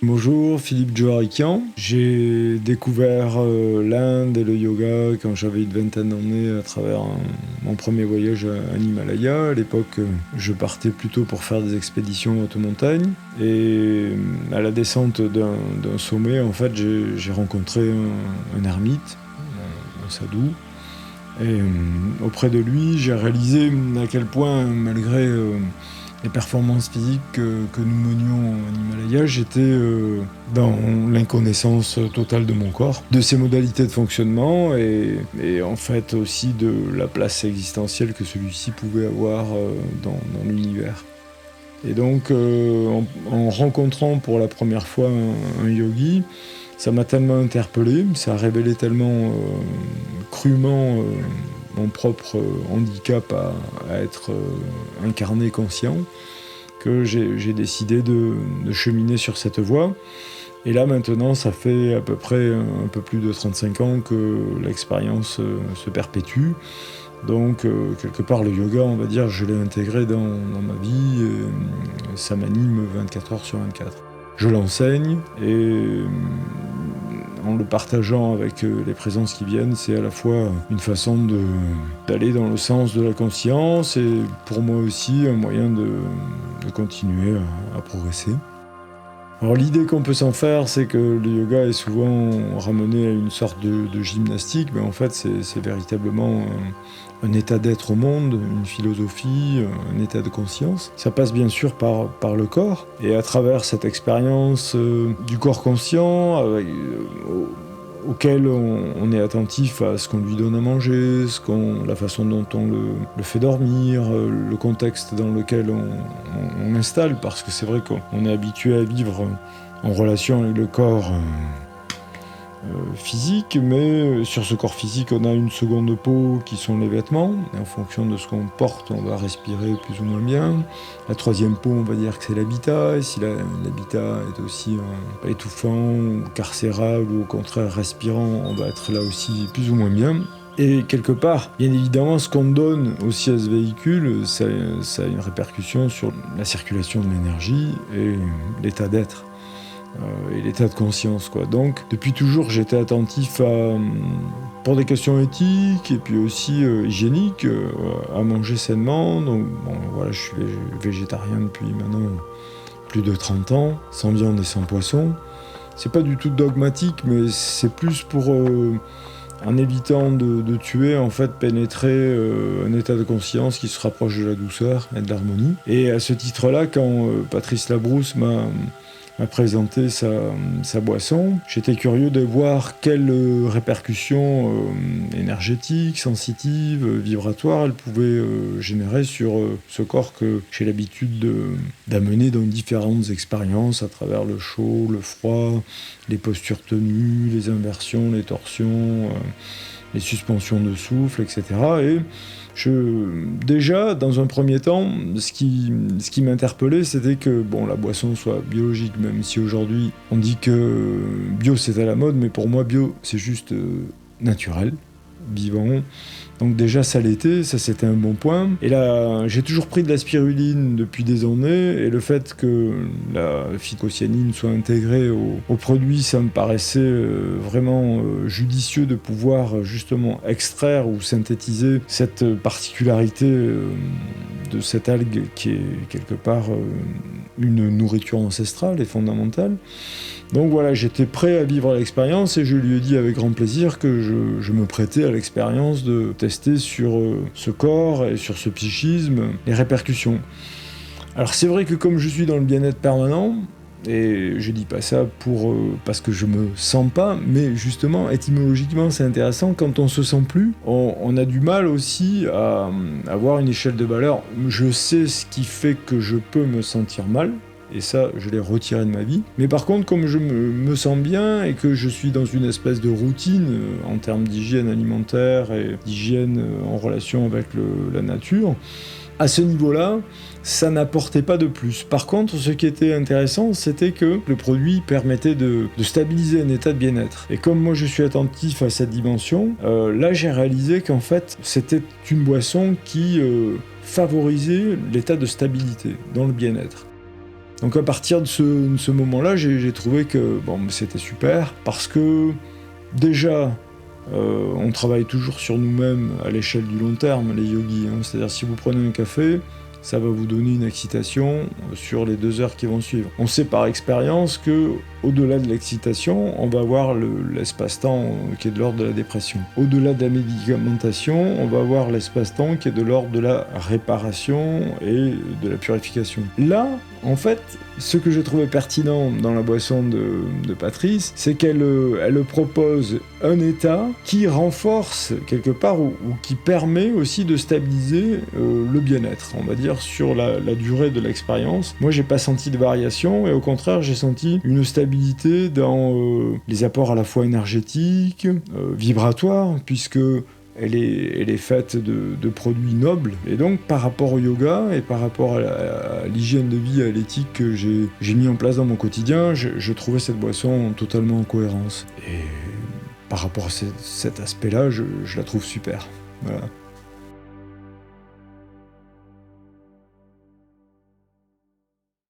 Bonjour, Philippe Joharikian. J'ai découvert l'Inde et le yoga quand j'avais une vingtaine d'années à travers mon premier voyage en Himalaya. À l'époque, je partais plutôt pour faire des expéditions haute montagne. Et à la descente d'un sommet, en fait, j'ai rencontré un ermite, un sadhu. Et auprès de lui, j'ai réalisé à quel point, malgré les performances physiques que nous menions en Himalaya, j'étais dans l'inconnaissance totale de mon corps, de ses modalités de fonctionnement et en fait aussi de la place existentielle que celui-ci pouvait avoir dans l'univers. Et donc, en rencontrant pour la première fois un yogi, ça m'a tellement interpellé, ça a révélé tellement crûment mon propre handicap à être incarné conscient, que j'ai décidé de cheminer sur cette voie. Et là maintenant, ça fait à peu près un peu plus de 35 ans que l'expérience se perpétue. Donc quelque part le yoga, on va dire, je l'ai intégré dans ma vie, et ça m'anime 24 heures sur 24. Je l'enseigne et en le partageant avec les présences qui viennent, c'est à la fois une façon d'aller dans le sens de la conscience et pour moi aussi un moyen de continuer à progresser. Alors l'idée qu'on peut s'en faire, c'est que le yoga est souvent ramené à une sorte de gymnastique, mais en fait c'est véritablement un état d'être au monde, une philosophie, un état de conscience. Ça passe bien sûr par le corps, et à travers cette expérience du corps conscient, auquel on est attentif à ce qu'on lui donne à manger, la façon dont on le fait dormir, le contexte dans lequel on l'installe, parce que c'est vrai qu'on est habitué à vivre en relation avec le corps physique, mais sur ce corps physique, on a une seconde peau qui sont les vêtements, et en fonction de ce qu'on porte, on va respirer plus ou moins bien. La troisième peau, on va dire que c'est l'habitat, et si l'habitat est aussi étouffant, ou carcéral, ou au contraire respirant, on va être là aussi plus ou moins bien. Et quelque part, bien évidemment, ce qu'on donne aussi à ce véhicule, ça a une répercussion sur la circulation de l'énergie et l'état d'être. Et l'état de conscience, quoi. Donc, depuis toujours, j'étais attentif pour des questions éthiques et puis aussi hygiéniques, à manger sainement. Donc, bon, voilà, je suis végétarien depuis maintenant plus de 30 ans, sans viande et sans poisson. C'est pas du tout dogmatique, mais c'est plus pour, en évitant de tuer, en fait, pénétrer un état de conscience qui se rapproche de la douceur et de l'harmonie. Et à ce titre-là, quand Patrice Labrousse m'a présenté sa boisson, j'étais curieux de voir quelles répercussions énergétiques, sensitives, vibratoires elle pouvait générer sur ce corps que j'ai l'habitude d'amener dans différentes expériences à travers le chaud, le froid, les postures tenues, les inversions, les torsions, les suspensions de souffle, etc. Et déjà, dans un premier temps, ce qui m'interpellait, c'était que la boisson soit biologique, même si aujourd'hui on dit que bio c'est à la mode, mais pour moi bio c'est juste naturel, vivant. Donc déjà ça l'était, ça c'était un bon point. Et là j'ai toujours pris de la spiruline depuis des années, et le fait que la phycocyanine soit intégrée au produit, ça me paraissait vraiment judicieux de pouvoir justement extraire ou synthétiser cette particularité de cette algue qui est quelque part une nourriture ancestrale et fondamentale. Donc voilà, j'étais prêt à vivre l'expérience et je lui ai dit avec grand plaisir que je me prêtais à l'expérience de tester sur ce corps et sur ce psychisme les répercussions. Alors c'est vrai que comme je suis dans le bien-être permanent, et je dis pas ça parce que je me sens pas, mais justement étymologiquement c'est intéressant, quand on se sent plus, on a du mal aussi à avoir une échelle de valeur. Je sais ce qui fait que je peux me sentir mal, et ça, je l'ai retiré de ma vie. Mais par contre, comme je me sens bien et que je suis dans une espèce de routine en termes d'hygiène alimentaire et d'hygiène en relation avec la nature, à ce niveau-là, ça n'apportait pas de plus. Par contre, ce qui était intéressant, c'était que le produit permettait de stabiliser un état de bien-être. Et comme moi je suis attentif à cette dimension, là j'ai réalisé qu'en fait, c'était une boisson qui favorisait l'état de stabilité dans le bien-être. Donc à partir de ce moment-là, j'ai trouvé que c'était super, parce que déjà, on travaille toujours sur nous-mêmes à l'échelle du long terme, les yogis. C'est-à-dire, si vous prenez un café, ça va vous donner une excitation sur les 2 heures qui vont suivre. On sait par expérience que, au-delà de l'excitation, on va avoir l'espace-temps qui est de l'ordre de la dépression. Au-delà de la médicamentation, on va avoir l'espace-temps qui est de l'ordre de la réparation et de la purification. Là, en fait, ce que j'ai trouvé pertinent dans la boisson de Patrice, c'est qu'elle propose un état qui renforce quelque part ou qui permet aussi de stabiliser le bien-être, on va dire, sur la durée de l'expérience. Moi, j'ai pas senti de variation, et au contraire, j'ai senti une stabilité dans les apports à la fois énergétiques, vibratoires, puisque elle est faite de produits nobles. Et donc, par rapport au yoga et par rapport à l'hygiène de vie, à l'éthique que j'ai mis en place dans mon quotidien, je trouvais cette boisson totalement en cohérence. Et par rapport à cet aspect-là, je la trouve super. Voilà.